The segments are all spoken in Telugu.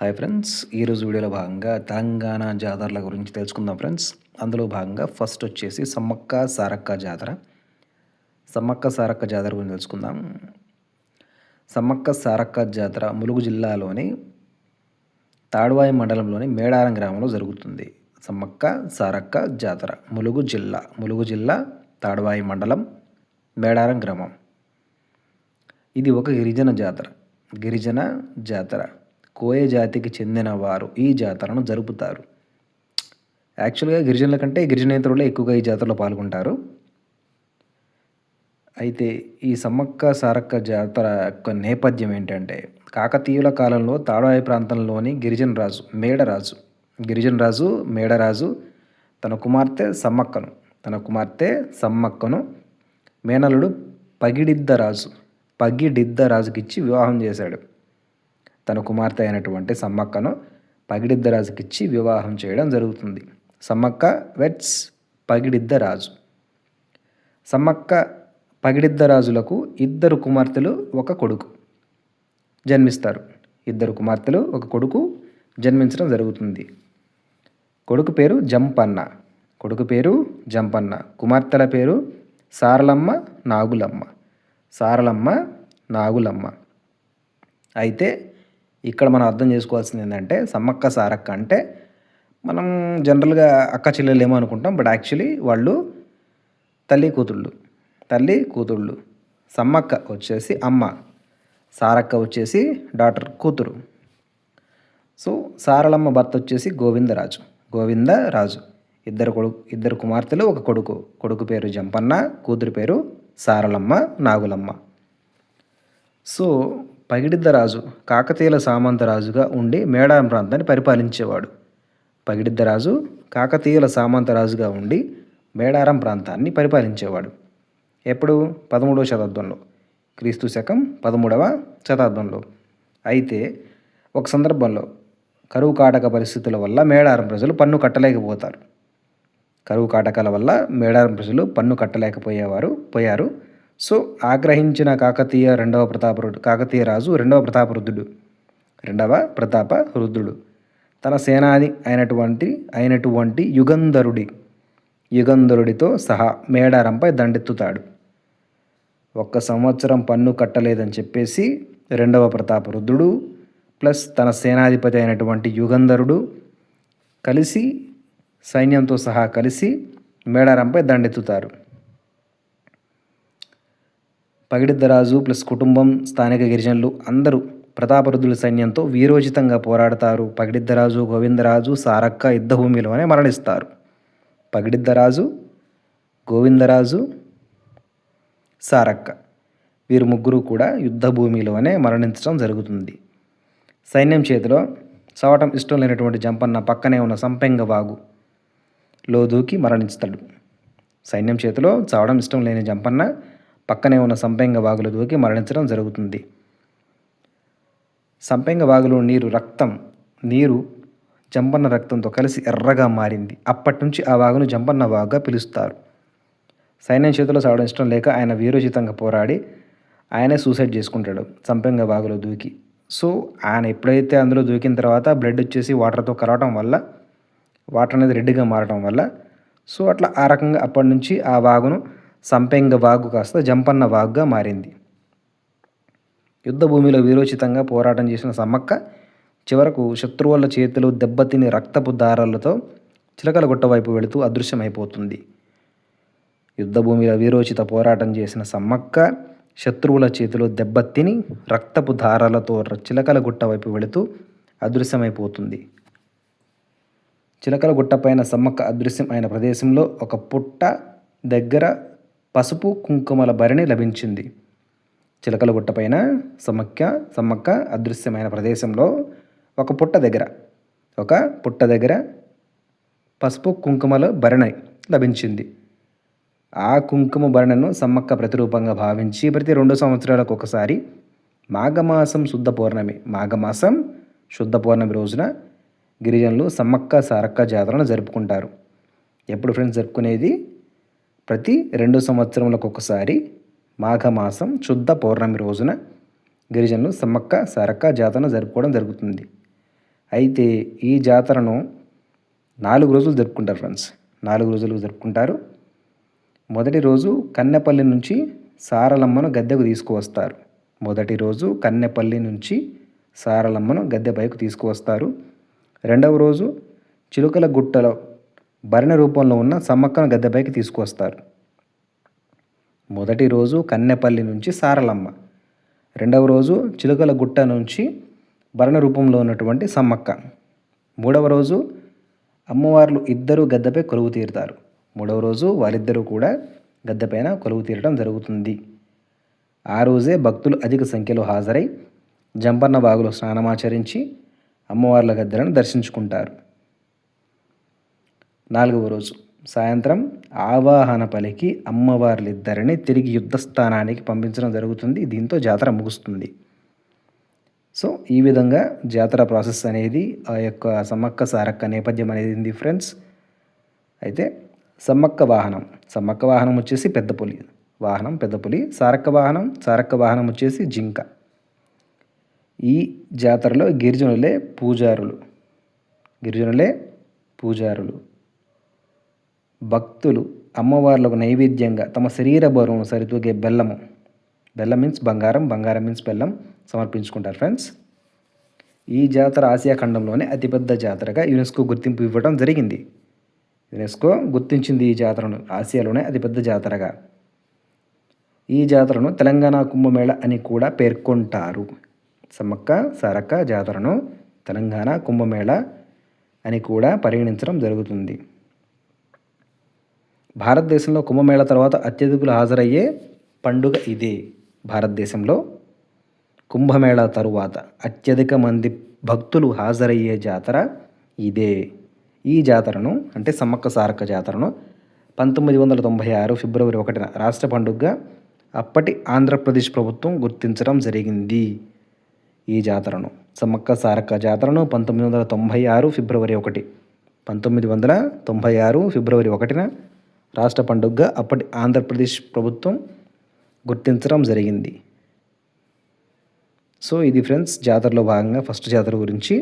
హాయ్ ఫ్రెండ్స్, ఈరోజు వీడియోలో భాగంగా తెలంగాణ జాతరల గురించి తెలుసుకుందాం ఫ్రెండ్స్. అందులో భాగంగా ఫస్ట్ వచ్చేసి సమ్మక్క సారక్క జాతర. సమ్మక్క సారక్క జాతర గురించి తెలుసుకుందాం. సమ్మక్క సారక్క జాతర ములుగు జిల్లాలోని తాడ్వాయి మండలంలోని మేడారం గ్రామంలో జరుగుతుంది. సమ్మక్క సారక్క జాతర ములుగు జిల్లా తాడ్వాయి మండలం మేడారం గ్రామం. ఇది ఒక గిరిజన జాతర. కోయ జాతికి చెందిన వారు ఈ జాతరను జరుపుతారు. యాక్చువల్గా గిరిజనుల కంటే గిరిజనేతరులే ఎక్కువగా ఈ జాతరలో పాల్గొంటారు. అయితే ఈ సమ్మక్క సారక్క జాతర యొక్క నేపథ్యం ఏంటంటే, కాకతీయుల కాలంలో తాడాయి ప్రాంతంలోని గిరిజనరాజు మేడరాజు తన కుమార్తె సమ్మక్కను మేనలుడు పగిడిద్ద రాజుకిచ్చి వివాహం చేశాడు. తన కుమార్తె అయినటువంటి సమ్మక్కను పగిడిద్దరాజుకిచ్చి వివాహం చేయడం జరుగుతుంది. సమ్మక్క వెట్స్ పగిడిద్దరాజు. సమ్మక్క పగిడిద్దరాజులకు ఇద్దరు కుమార్తెలు ఒక కొడుకు జన్మిస్తారు. ఒక కొడుకు జన్మించడం జరుగుతుంది. కొడుకు పేరు జంపన్న. కుమార్తెల పేరు సారలమ్మ, నాగులమ్మ. అయితే ఇక్కడ మనం అర్థం చేసుకోవాల్సింది ఏంటంటే, సమ్మక్క సారక్క అంటే మనం జనరల్గా అక్క చెల్లెలు ఏమో అనుకుంటాం. బట్ యాక్చువల్లీ వాళ్ళు తల్లి కూతుళ్ళు. సమ్మక్క వచ్చేసి అమ్మ, సారక్క వచ్చేసి డాటర్, కూతురు. సో సారలమ్మ భర్త వచ్చేసి గోవిందరాజు. ఇద్దరు కుమార్తెలు ఒక కొడుకు పేరు జంపన్న, కూతురు పేరు సారలమ్మ, నాగులమ్మ. సో పగిడిద్దరాజు కాకతీయుల సామంతరాజుగా ఉండి మేడారం ప్రాంతాన్ని పరిపాలించేవాడు. ఎప్పుడు? 13వ శతాబ్దంలో, క్రీస్తు శకం 13వ శతాబ్దంలో. అయితే ఒక సందర్భంలో కరువు కాటక పరిస్థితుల వల్ల మేడారం ప్రజలు పన్ను కట్టలేకపోతారు. పోయారు. సో ఆగ్రహించిన కాకతీయ రెండవ ప్రతాపరుద్రుడు తన సేనాని అయినటువంటి యుగంధరుడితో సహా మేడారంపై దండెత్తుతాడు. 1 సంవత్సరం పన్ను కట్టలేదని చెప్పేసి రెండవ ప్రతాపరుద్రుడు ప్లస్ తన సేనాధిపతి అయినటువంటి యుగంధరుడు సైన్యంతో సహా కలిసి మేడారంపై దండెత్తుతారు. పగిడిద్దరాజు ప్లస్ కుటుంబం, స్థానిక గిరిజనులు అందరూ ప్రతాపరుద్రుడి సైన్యంతో వీరోచితంగా పోరాడతారు. పగిడిద్దరాజు, గోవిందరాజు, సారక్క యుద్ధభూమిలోనే మరణిస్తారు. సారక్క వీరు ముగ్గురు కూడా యుద్ధభూమిలోనే మరణించడం జరుగుతుంది. సైన్యం చేతిలో చావటం ఇష్టం లేనటువంటి జంపన్న పక్కనే ఉన్న సంపెంగ వాగులో దూకి మరణిస్తాడు. పక్కనే ఉన్న సంపెంగ వాగులో దూకి మరణించడం జరుగుతుంది. సంపెంగ వాగులో నీరు జంపన్న రక్తంతో కలిసి ఎర్రగా మారింది. అప్పటి నుంచి ఆ వాగును జంపన్న వాగుగా పిలుస్తారు. సైన్యం చేతిలో చావడం ఇష్టం లేక ఆయన వీరోచితంగా పోరాడి ఆయనే సూసైడ్ చేసుకుంటాడు సంపెంగ వాగులో దూకి. సో ఆయన ఎప్పుడైతే అందులో దూకిన తర్వాత బ్లడ్ వచ్చేసి వాటర్తో కలవటం వల్ల, వాటర్ అనేది రెడ్గా మారటం వల్ల, సో అట్లా ఆ రకంగా అప్పటి నుంచి ఆ వాగును సంపెంగ వాగు కాస్త జంపన్న వాగుగా మారింది. యుద్ధభూమిలో వీరోచితంగా పోరాటం చేసిన సమ్మక్క చివరకు శత్రువుల చేతిలో దెబ్బతిని రక్తపు దారాలతో చిలకలగుట్ట వైపు వెళుతూ అదృశ్యమైపోతుంది. యుద్ధభూమిలో వీరోచిత పోరాటం చేసిన సమ్మక్క శత్రువుల చేతిలో దెబ్బతిని రక్తపు దారాలతో చిలకలగుట్ట వైపు వెళుతూ అదృశ్యమైపోతుంది. చిలకలగుట్టపైన సమ్మక్క అదృశ్యం అయిన ప్రదేశంలో ఒక పుట్ట దగ్గర పసుపు కుంకుమల భరణి లభించింది. చిలకలగుట్టపైన సమ్మక్క అదృశ్యమైన ప్రదేశంలో ఒక పుట్ట దగ్గర పసుపు కుంకుమల భరణి లభించింది. ఆ కుంకుమ భరణను సమ్మక్క ప్రతిరూపంగా భావించి ప్రతి 2 సంవత్సరాలకు ఒకసారి మాఘమాసం శుద్ధ పౌర్ణమి రోజున గిరిజనులు సమ్మక్క సారక్క జాతరను జరుపుకుంటారు. ఎప్పుడు ఫ్రెండ్స్ జరుపుకునేది? ప్రతి 2 సంవత్సరములకు ఒకసారి మాఘమాసం శుద్ధ పౌర్ణమి రోజున గిరిజనులు సమ్మక్క సారక్క జాతరను జరుపుకోవడం జరుగుతుంది. అయితే ఈ జాతరను 4 రోజులు జరుపుకుంటారు ఫ్రెండ్స్. 4 రోజులు జరుపుకుంటారు. మొదటి రోజు కన్నెపల్లి నుంచి సారలమ్మను గద్దెకు తీసుకువస్తారు. మొదటి రోజు కన్నెపల్లి నుంచి సారలమ్మను గద్దెపైకి తీసుకువస్తారు. రెండవ రోజు చిలుకల గుట్టలో భరణ రూపంలో ఉన్న సమ్మక్కను గద్దెపైకి తీసుకువస్తారు. మొదటి రోజు కన్నెపల్లి నుంచి సారలమ్మ, రెండవ రోజు చిలుకల గుట్ట నుంచి భరణ రూపంలో ఉన్నటువంటి సమ్మక్క, మూడవ రోజు అమ్మవార్లు ఇద్దరు గద్దెపై కొలువు తీరుతారు. మూడవ రోజు వారిద్దరూ కూడా గద్దెపైన కొలువు తీరడం జరుగుతుంది. ఆ రోజే భక్తులు అధిక సంఖ్యలో హాజరై జంపన్న బాగులో స్నానమాచరించి అమ్మవార్ల గద్దెలను దర్శించుకుంటారు. 4వ రోజు సాయంత్రం ఆవాహన పలికి అమ్మవార్లిద్దరిని తిరిగి యుద్ధస్థానానికి పంపించడం జరుగుతుంది. దీంతో జాతర ముగుస్తుంది. సో ఈ విధంగా జాతర ప్రాసెస్ అనేది ఆ యొక్క సమ్మక్క సారక్క నేపథ్యం అనేది ఉంది ఫ్రెండ్స్. అయితే సమ్మక్క వాహనం వచ్చేసి పెద్ద పులి సారక్క వాహనం వచ్చేసి జింక. ఈ జాతరలో గిరిజనులే పూజారులు. భక్తులు అమ్మవార్లకు నైవేద్యంగా తమ శరీర బరువును సరితూగే బెల్లం మీన్స్ బంగారం మీన్స్ బెల్లం సమర్పించుకుంటారు ఫ్రెండ్స్. ఈ జాతర ఆసియా ఖండంలోనే అతిపెద్ద జాతరగా యునెస్కో గుర్తింపు ఇవ్వడం జరిగింది. యునెస్కో గుర్తించింది ఈ జాతరను ఆసియాలోనే అతిపెద్ద జాతరగా. ఈ జాతరను తెలంగాణ కుంభమేళ అని కూడా పేర్కొంటారు. సమ్మక్క సారక్క జాతరను తెలంగాణ కుంభమేళ అని కూడా పరిగణించడం జరుగుతుంది. భారతదేశంలో కుంభమేళ తర్వాత అత్యధికులు హాజరయ్యే పండుగ ఇదే. భారతదేశంలో కుంభమేళా తరువాత అత్యధిక మంది భక్తులు హాజరయ్యే జాతర ఇదే. ఈ జాతరను అంటే సమ్మక్క సారక్క జాతరను 1996 ఫిబ్రవరి 1న రాష్ట్ర పండుగగా అప్పటి ఆంధ్రప్రదేశ్ ప్రభుత్వం గుర్తించడం జరిగింది. ఈ జాతరను సమ్మక్క సారక్క జాతరను 1996 ఫిబ్రవరి 1న రాష్ట్ర పండుగగా అప్పటి ఆంధ్రప్రదేశ్ ప్రభుత్వం గుర్తించడం జరిగింది. సో ఇది ఫ్రెండ్స్ జాతరలో భాగంగా ఫస్ట్ జాతర గురించి.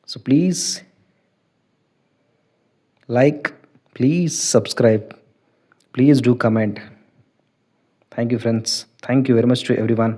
So please like, please subscribe, please do comment. Thank you friends. Thank you very much to everyone.